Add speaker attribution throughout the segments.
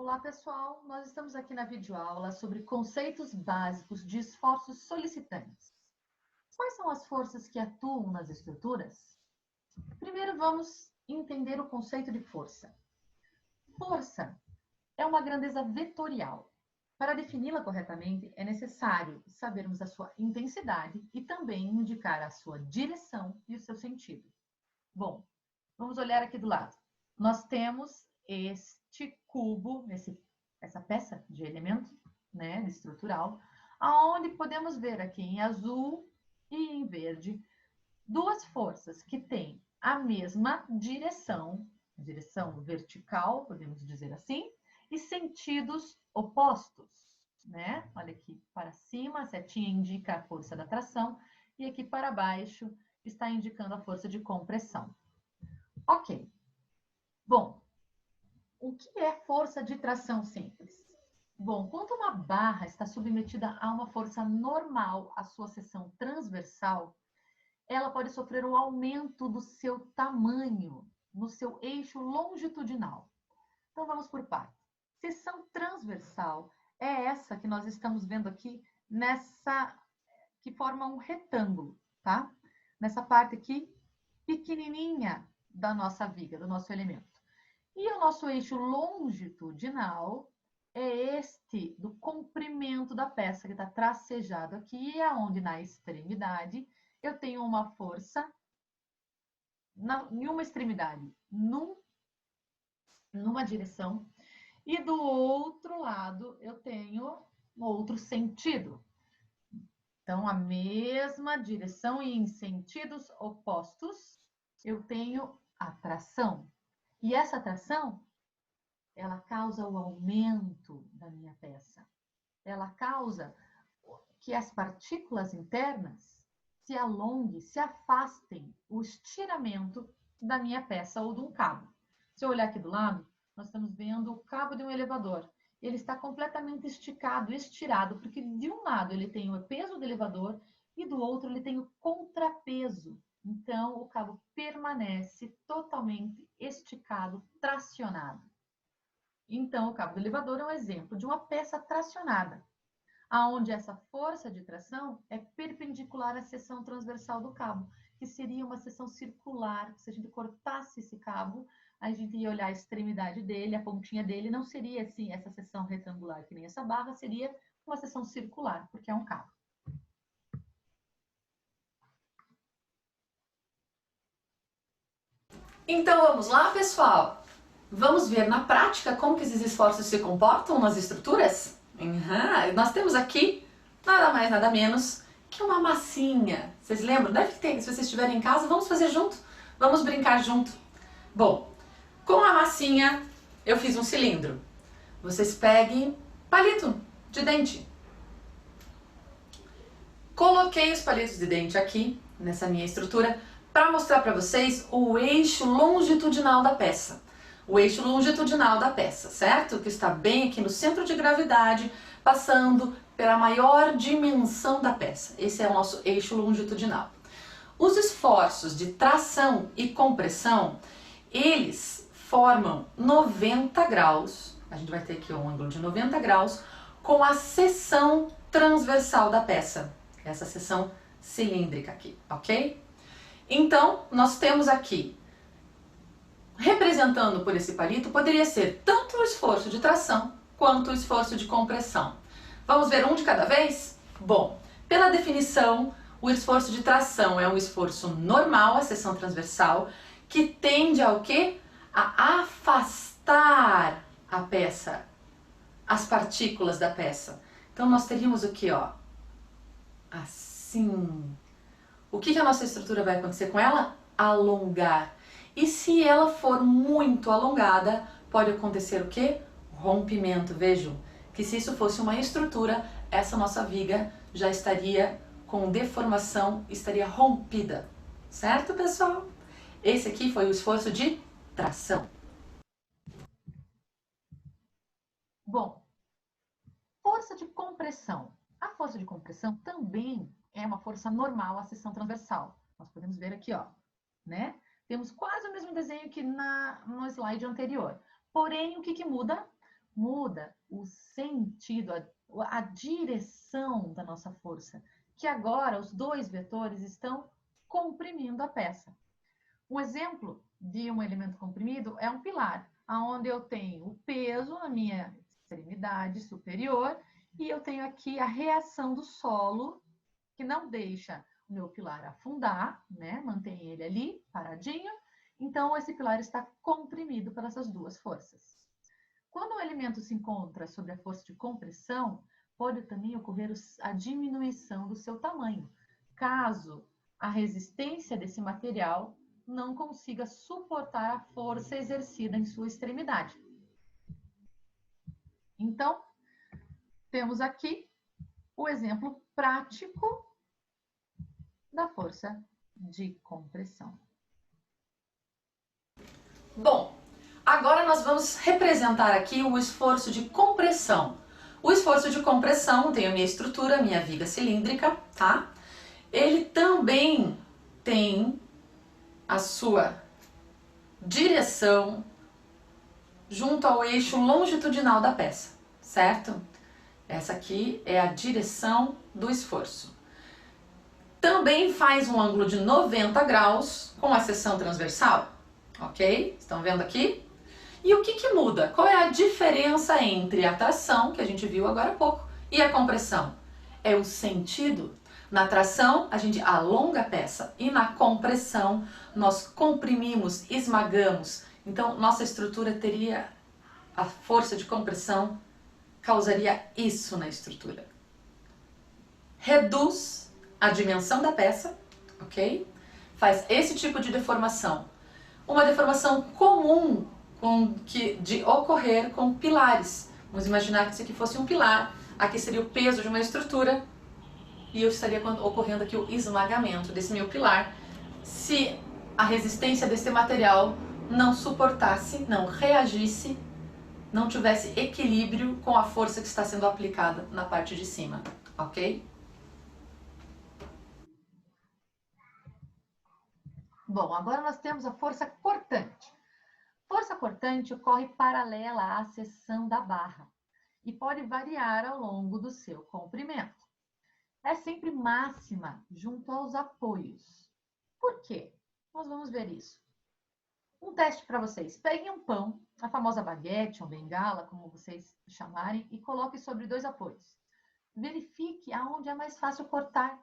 Speaker 1: Olá, pessoal! Nós estamos aqui na videoaula sobre conceitos básicos de esforços solicitantes. Quais são as forças que atuam nas estruturas? Primeiro, vamos entender o conceito de força. Força é uma grandeza vetorial. Para defini-la corretamente, é necessário sabermos a sua intensidade e também indicar a sua direção e o seu sentido. Bom, vamos olhar aqui do lado. Nós temos este cubo, essa peça de elemento, né, estrutural, aonde podemos ver aqui em azul e em verde duas forças que têm a mesma direção vertical, podemos dizer assim, e sentidos opostos, né? Olha aqui para cima, a setinha indica a força da tração e aqui para baixo está indicando a força de compressão. Ok. Bom, o que é força de tração simples? Bom, quando uma barra está submetida a uma força normal à sua seção transversal, ela pode sofrer um aumento do seu tamanho no seu eixo longitudinal. Então, vamos por partes. Seção transversal é essa que nós estamos vendo aqui, que forma um retângulo, tá? Nessa parte aqui, pequenininha da nossa viga, do nosso elemento. E o nosso eixo longitudinal é este do comprimento da peça, que está tracejado aqui, aonde na extremidade eu tenho uma força em uma extremidade, numa direção, e do outro lado eu tenho um outro sentido. Então, a mesma direção e em sentidos opostos, eu tenho a tração. E essa tração, ela causa o aumento da minha peça. Ela causa que as partículas internas se alonguem, se afastem, o estiramento da minha peça ou de um cabo. Se eu olhar aqui do lado, nós estamos vendo o cabo de um elevador. Ele está completamente esticado, estirado, porque de um lado ele tem o peso do elevador e do outro ele tem o contrapeso. Então, o cabo permanece totalmente esticado, tracionado. Então, o cabo do elevador é um exemplo de uma peça tracionada, aonde essa força de tração é perpendicular à seção transversal do cabo, que seria uma seção circular. Se a gente cortasse esse cabo, a gente ia olhar a extremidade dele, a pontinha dele, não seria assim essa seção retangular que nem essa barra, seria uma seção circular, porque é um cabo.
Speaker 2: Então vamos lá, pessoal? Vamos ver na prática como que esses esforços se comportam nas estruturas? Nós temos aqui nada mais, nada menos que uma massinha. Vocês lembram? Deve ter, se vocês estiverem em casa, vamos fazer junto? Vamos brincar junto? Bom, com a massinha eu fiz um cilindro. Vocês peguem palito de dente. Coloquei os palitos de dente aqui, nessa minha estrutura, para mostrar para vocês o eixo longitudinal da peça. O eixo longitudinal da peça, certo? Que está bem aqui no centro de gravidade, passando pela maior dimensão da peça. Esse é o nosso eixo longitudinal. Os esforços de tração e compressão, eles formam 90 graus, a gente vai ter aqui um ângulo de 90 graus, com a seção transversal da peça, essa seção cilíndrica aqui, ok? Então, nós temos aqui, representando por esse palito, poderia ser tanto o esforço de tração quanto o esforço de compressão. Vamos ver um de cada vez? Bom, pela definição, o esforço de tração é um esforço normal, a seção transversal, que tende ao quê? A afastar a peça, as partículas da peça. Então, nós teríamos o quê, ó? Assim. O que a nossa estrutura vai acontecer com ela? Alongar. E se ela for muito alongada, pode acontecer o quê? Rompimento. Vejam que se isso fosse uma estrutura, essa nossa viga já estaria com deformação, estaria rompida. Certo, pessoal? Esse aqui foi o esforço de tração.
Speaker 1: Bom, força de compressão. A força de compressão também é uma força normal à seção transversal. Nós podemos ver aqui, ó, né? Temos quase o mesmo desenho que no slide anterior. Porém, o que muda? muda o sentido, a direção da nossa força, que agora os dois vetores estão comprimindo a peça. Um exemplo de um elemento comprimido é um pilar, onde eu tenho o peso na minha extremidade superior e eu tenho aqui a reação do solo, que não deixa o meu pilar afundar, né? Mantém ele ali paradinho. Então, esse pilar está comprimido por essas duas forças. Quando o elemento se encontra sob a força de compressão, pode também ocorrer a diminuição do seu tamanho, caso a resistência desse material não consiga suportar a força exercida em sua extremidade. Então, temos aqui o exemplo prático da força de compressão.
Speaker 2: Bom, agora nós vamos representar aqui o esforço de compressão. O esforço de compressão tem a minha estrutura, a minha viga cilíndrica, tá? Ele também tem a sua direção junto ao eixo longitudinal da peça, certo? Essa aqui é a direção do esforço. Também faz um ângulo de 90 graus com a seção transversal, ok? Estão vendo aqui? E o que muda? Qual é a diferença entre a tração, que a gente viu agora há pouco, e a compressão? É o sentido. Na tração, a gente alonga a peça e na compressão, nós comprimimos, esmagamos. Então, nossa estrutura teria a força de compressão, causaria isso na estrutura. Reduz a dimensão da peça, ok? Faz esse tipo de deformação. Uma deformação comum de ocorrer com pilares. Vamos imaginar que isso aqui fosse um pilar, aqui seria o peso de uma estrutura e eu estaria ocorrendo aqui o esmagamento desse meu pilar se a resistência desse material não suportasse, não reagisse, não tivesse equilíbrio com a força que está sendo aplicada na parte de cima, ok?
Speaker 1: Bom, agora nós temos a força cortante. Força cortante ocorre paralela à seção da barra e pode variar ao longo do seu comprimento. É sempre máxima junto aos apoios. Por quê? Nós vamos ver isso. Um teste para vocês. Peguem um pão, a famosa baguete ou bengala, como vocês chamarem, e coloquem sobre dois apoios. Verifique aonde é mais fácil cortar.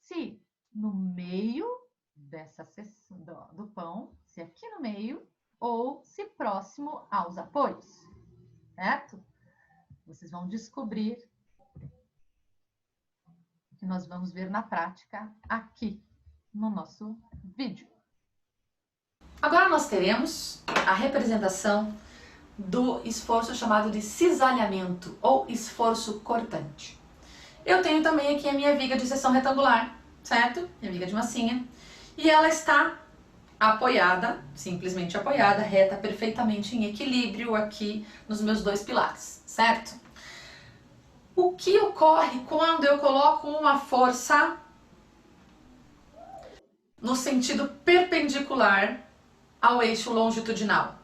Speaker 1: Se no meio dessa seção do pão, se aqui no meio, ou se próximo aos apoios, certo? Vocês vão descobrir o que nós vamos ver na prática aqui no nosso vídeo.
Speaker 2: Agora nós teremos a representação do esforço chamado de cisalhamento ou esforço cortante. Eu tenho também aqui a minha viga de seção retangular, certo? Minha viga de massinha. E ela está apoiada, simplesmente apoiada, reta, perfeitamente em equilíbrio aqui nos meus dois pilares, certo? O que ocorre quando eu coloco uma força no sentido perpendicular ao eixo longitudinal?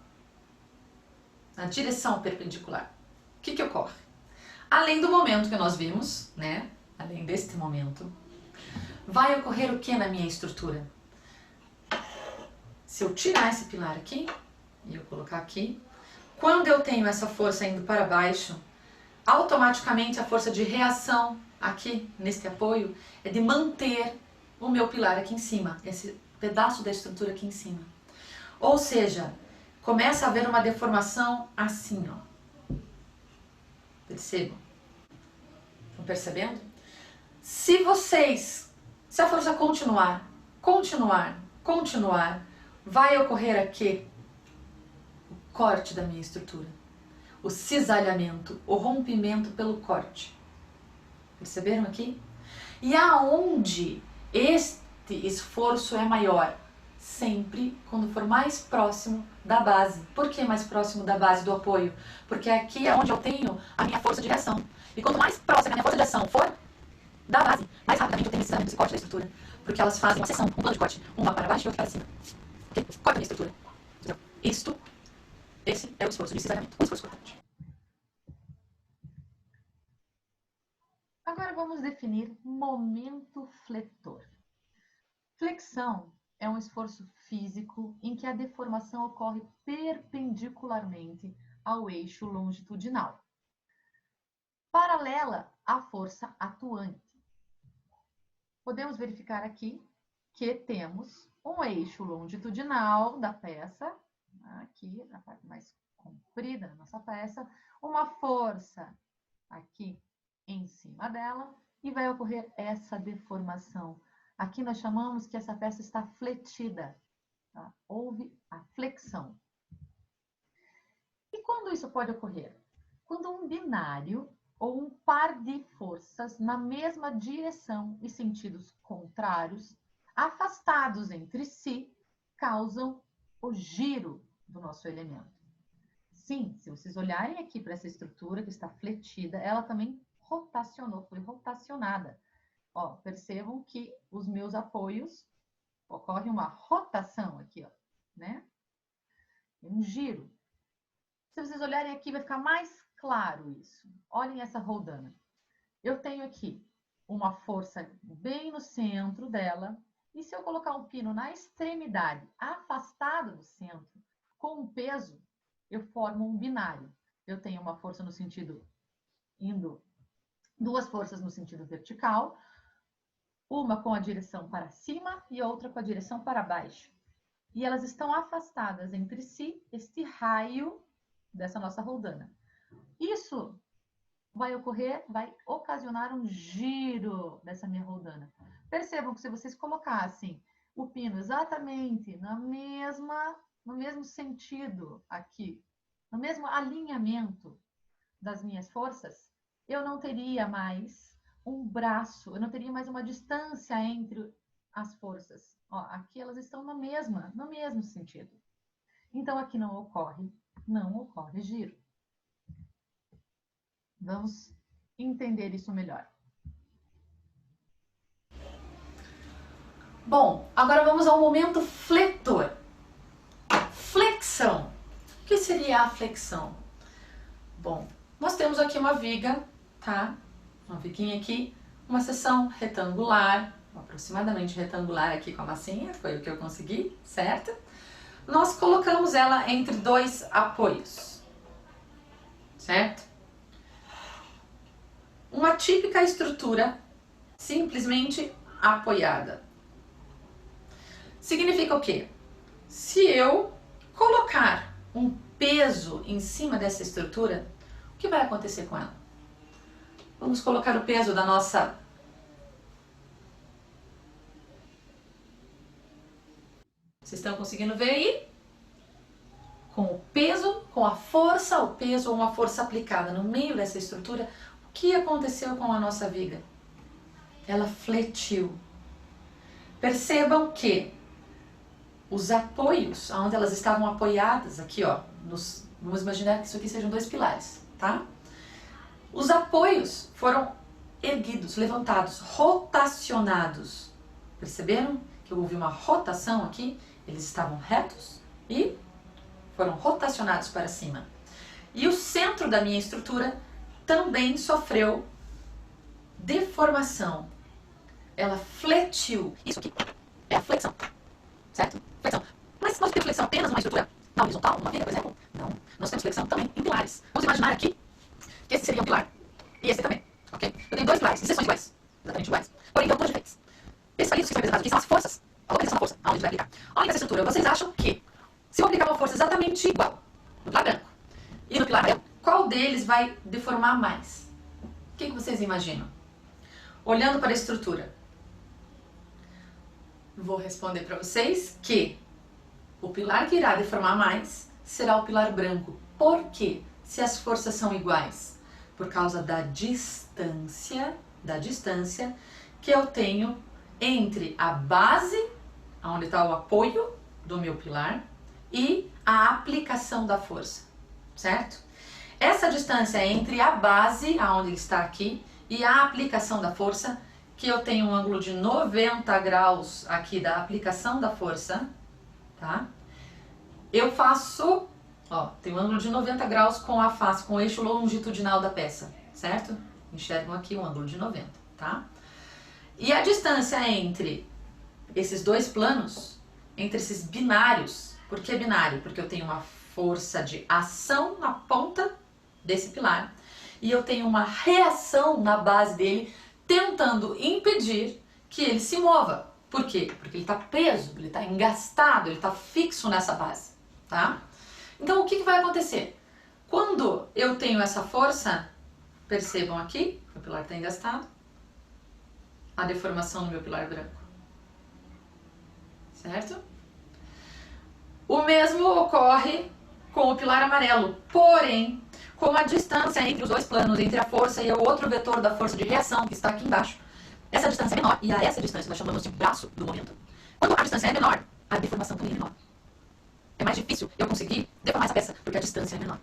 Speaker 2: Na direção perpendicular. O que ocorre? Além do momento que nós vimos, né? Além deste momento, vai ocorrer o que na minha estrutura? Se eu tirar esse pilar aqui, e eu colocar aqui, quando eu tenho essa força indo para baixo, automaticamente a força de reação aqui, nesse apoio, é de manter o meu pilar aqui em cima, esse pedaço da estrutura aqui em cima. Ou seja, começa a haver uma deformação assim, ó. Percebam? Estão percebendo? Se a força continuar, vai ocorrer aqui o corte da minha estrutura, o cisalhamento, o rompimento pelo corte. Perceberam aqui? E aonde este esforço é maior? Sempre quando for mais próximo da base. Por que mais próximo da base do apoio? Porque aqui é onde eu tenho a minha força de reação. E quanto mais próxima a minha força de reação for da base, mais rapidamente eu tenho esse corte da estrutura. Porque elas fazem uma seção, um plano de corte, uma para baixo e outra para cima. Okay? Corta a minha estrutura. Então, esse é o esforço de cisalhamento, o esforço cortante.
Speaker 1: definir momento fletor. Flexão é um esforço físico em que a deformação ocorre perpendicularmente ao eixo longitudinal, paralela à força atuante. Podemos verificar aqui que temos um eixo longitudinal da peça, aqui na parte mais comprida da nossa peça, uma força aqui em cima dela e vai ocorrer essa deformação. Aqui nós chamamos que essa peça está fletida, tá? Houve a flexão. E quando isso pode ocorrer? Quando um binário ou um par de forças na mesma direção e sentidos contrários, afastados entre si, causam o giro do nosso elemento. Sim, se vocês olharem aqui para essa estrutura que está fletida, ela também rotacionou, foi rotacionada. Ó, percebam que os meus apoios, ocorre uma rotação aqui, ó, né? Um giro. Se vocês olharem aqui, vai ficar mais claro isso. Olhem essa roldana. Eu tenho aqui uma força bem no centro dela, e se eu colocar um pino na extremidade, afastado do centro, com um peso, eu formo um binário. Eu tenho uma força no sentido indo, duas forças no sentido vertical, uma com a direção para cima e outra com a direção para baixo. E elas estão afastadas entre si, este raio dessa nossa roldana. Isso vai ocorrer, vai ocasionar um giro dessa minha roldana. Percebam que se vocês colocassem o pino exatamente no mesmo sentido aqui, no mesmo alinhamento das minhas forças, eu não teria mais um braço, eu não teria mais uma distância entre as forças. Ó, aqui elas estão no mesmo sentido. Então aqui não ocorre giro. Vamos entender isso melhor.
Speaker 2: Bom, agora vamos ao momento fletor. Flexão. O que seria a flexão? Bom, nós temos aqui uma viga, tá? Uma viguinha aqui, uma seção retangular, aproximadamente retangular aqui com a massinha, foi o que eu consegui, certo? Nós colocamos ela entre dois apoios, certo? Uma típica estrutura simplesmente apoiada. Significa o quê? Se eu colocar um peso em cima dessa estrutura, o que vai acontecer com ela? Vamos colocar o peso da nossa... Vocês estão conseguindo ver aí? Com o peso, com a força, o peso ou uma força aplicada no meio dessa estrutura, o que aconteceu com a nossa viga? Ela fletiu. Percebam que os apoios, onde elas estavam apoiadas, aqui ó, vamos imaginar que isso aqui sejam dois pilares, tá? Os apoios foram erguidos, levantados, rotacionados. Perceberam que houve uma rotação aqui? Eles estavam retos e foram rotacionados para cima. E o centro da minha estrutura também sofreu deformação. Ela fletiu. Isso aqui é a flexão, certo? Flexão. Mas nós temos flexão apenas numa estrutura na horizontal, numa viga, por exemplo? Não. Nós temos flexão também em pilares. Vamos imaginar aqui que esse seria um pilar. E esse também, ok? Eu tenho dois pilares, em seções iguais, exatamente iguais, porém de alturas diferentes. Esses palitos que são representados aqui são as forças, a localização da força, aonde vai aplicar. Olha essa estrutura, vocês acham que se eu aplicar uma força exatamente igual no pilar branco e no pilar amarelo, qual deles vai deformar mais? O que vocês imaginam? Olhando para a estrutura, vou responder para vocês que o pilar que irá deformar mais será o pilar branco. Por quê? Se as forças são iguais? Por causa da distância que eu tenho entre a base, onde está o apoio do meu pilar, e a aplicação da força, certo? Essa distância entre a base, aonde ele está aqui, e a aplicação da força, que eu tenho um ângulo de 90 graus aqui da aplicação da força, tá? Eu faço, ó, tem um ângulo de 90 graus com a face, com o eixo longitudinal da peça, certo? Enxergam aqui um ângulo de 90, tá? E a distância entre esses dois planos, entre esses binários, por que binário? Porque eu tenho uma força de ação na ponta desse pilar e eu tenho uma reação na base dele, tentando impedir que ele se mova. Por quê? Porque ele está preso, ele está engastado, ele está fixo nessa base, tá? Então o que vai acontecer? Quando eu tenho essa força, percebam aqui, o pilar está engastado, a deformação no meu pilar branco, certo? O mesmo ocorre com o pilar amarelo, porém, com a distância entre os dois planos, entre a força e o outro vetor da força de reação, que está aqui embaixo, essa distância é menor, e a essa distância nós chamamos de braço do momento. Quando a distância é menor, a deformação também é menor. É mais difícil eu conseguir deformar essa peça, porque a distância é menor.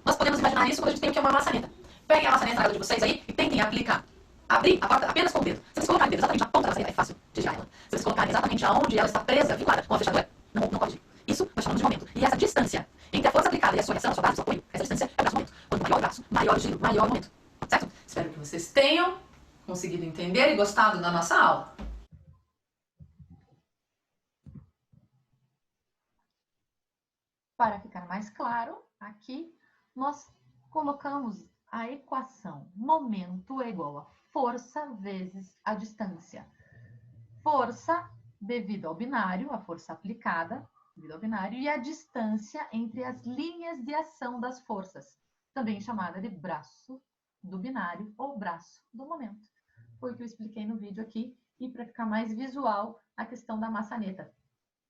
Speaker 2: Nós podemos imaginar isso quando a gente tem o que é uma maçaneta. Peguem a maçaneta na casa de vocês aí e tentem aplicar. Abrir a porta apenas com o dedo. Se vocês colocarem o dedo exatamente na ponta da maçaneta, é fácil de girar ela. Se vocês colocarem exatamente aonde ela está presa, vinculada com a fechadura, não pode ir. Isso nós chamamos de momento. E essa distância entre a força aplicada e a sua reação, a sua base, o seu apoio, essa distância é o braço momento. Quanto maior o braço, maior o giro, maior o momento. Certo? Espero que vocês tenham conseguido entender e gostado da nossa aula.
Speaker 1: Para ficar mais claro, aqui nós colocamos a equação momento é igual a força vezes a distância. Força devido ao binário, a força aplicada devido ao binário, e a distância entre as linhas de ação das forças, também chamada de braço do binário ou braço do momento. Foi o que eu expliquei no vídeo aqui, e para ficar mais visual, a questão da maçaneta.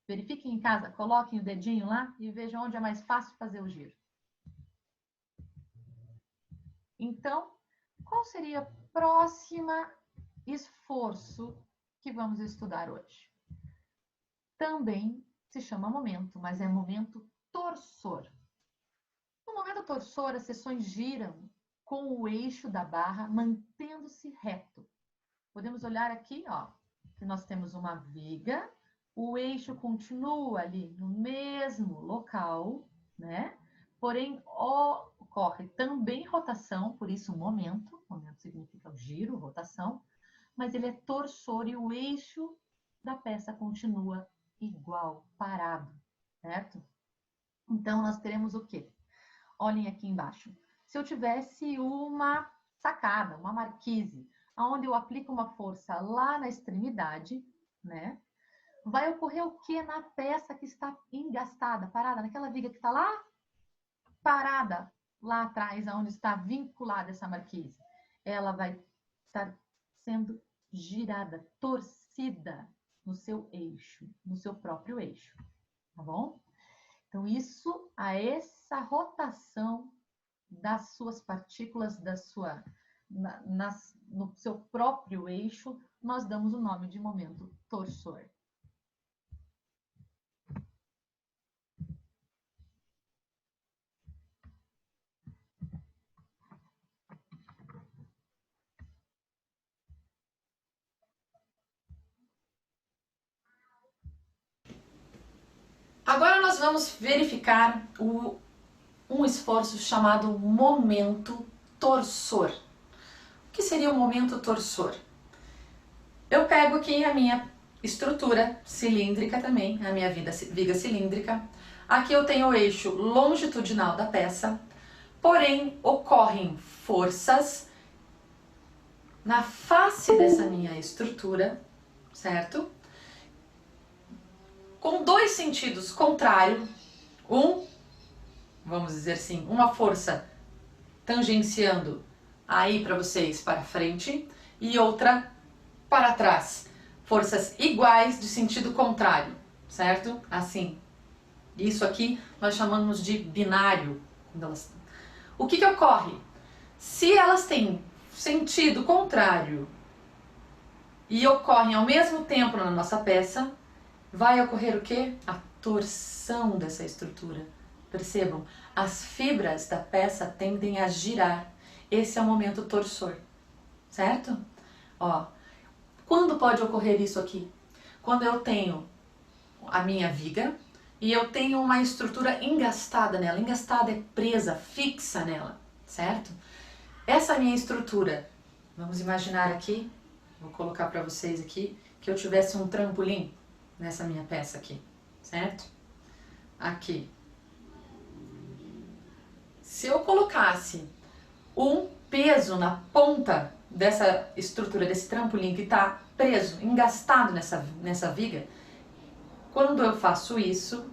Speaker 1: Verifiquem em casa, coloquem o dedinho lá e vejam onde é mais fácil fazer o giro. Então, qual seria o próximo esforço que vamos estudar hoje? Também se chama momento, mas é momento torsor. No momento torsor, as seções giram com o eixo da barra mantendo-se reto. Podemos olhar aqui, ó, que nós temos uma viga, o eixo continua ali no mesmo local, né? Porém, ocorre também rotação, por isso momento. Momento significa o giro, rotação, mas ele é torsor e o eixo da peça continua igual, parado, certo? Então, nós teremos o quê? Olhem aqui embaixo. Se eu tivesse uma sacada, uma marquise, onde eu aplico uma força lá na extremidade, né? Vai ocorrer o que na peça que está engastada, parada, naquela viga que está lá, parada, lá atrás, onde está vinculada essa marquise? Ela vai estar sendo girada, torcida no seu eixo, no seu próprio eixo, tá bom? Então, isso, a essa rotação das suas partículas, no seu próprio eixo, nós damos o nome de momento torsor.
Speaker 2: Agora nós vamos verificar um esforço chamado momento torsor. O que seria o momento torsor? Eu pego aqui a minha estrutura cilíndrica também, a minha viga cilíndrica. Aqui eu tenho o eixo longitudinal da peça, porém ocorrem forças na face dessa minha estrutura, certo? Com dois sentidos contrários, vamos dizer assim, uma força tangenciando aí para vocês para frente e outra para trás. Forças iguais de sentido contrário, certo? Assim. Isso aqui nós chamamos de binário. O que ocorre? Se elas têm sentido contrário e ocorrem ao mesmo tempo na nossa peça, vai ocorrer o quê? A torção dessa estrutura. Percebam, as fibras da peça tendem a girar. Esse é o momento torsor, certo? Ó, quando pode ocorrer isso aqui? Quando eu tenho a minha viga e eu tenho uma estrutura engastada nela. Engastada é presa, fixa nela, certo? Essa minha estrutura, vamos imaginar aqui Vou colocar para vocês aqui que eu tivesse um trampolim nessa minha peça aqui, certo? Aqui. Se eu colocasse um peso na ponta dessa estrutura, desse trampolim que está preso, engastado nessa viga, quando eu faço isso,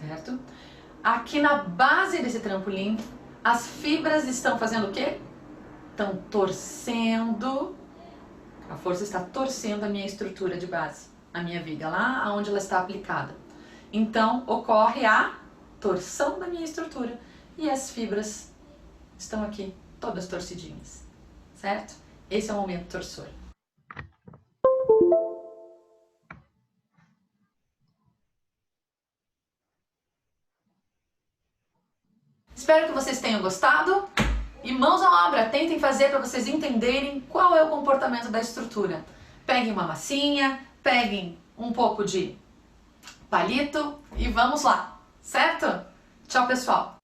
Speaker 2: certo? Aqui na base desse trampolim, as fibras estão fazendo o quê? Estão torcendo, a força está torcendo a minha estrutura de base, a minha viga, lá onde ela está aplicada. Então, ocorre a torção da minha estrutura e as fibras estão aqui todas torcidinhas, certo? Esse é o momento torsor. Espero que vocês tenham gostado e mãos à obra, tentem fazer para vocês entenderem qual é o comportamento da estrutura. Peguem uma massinha, peguem um pouco de palito e vamos lá, certo? Tchau, pessoal!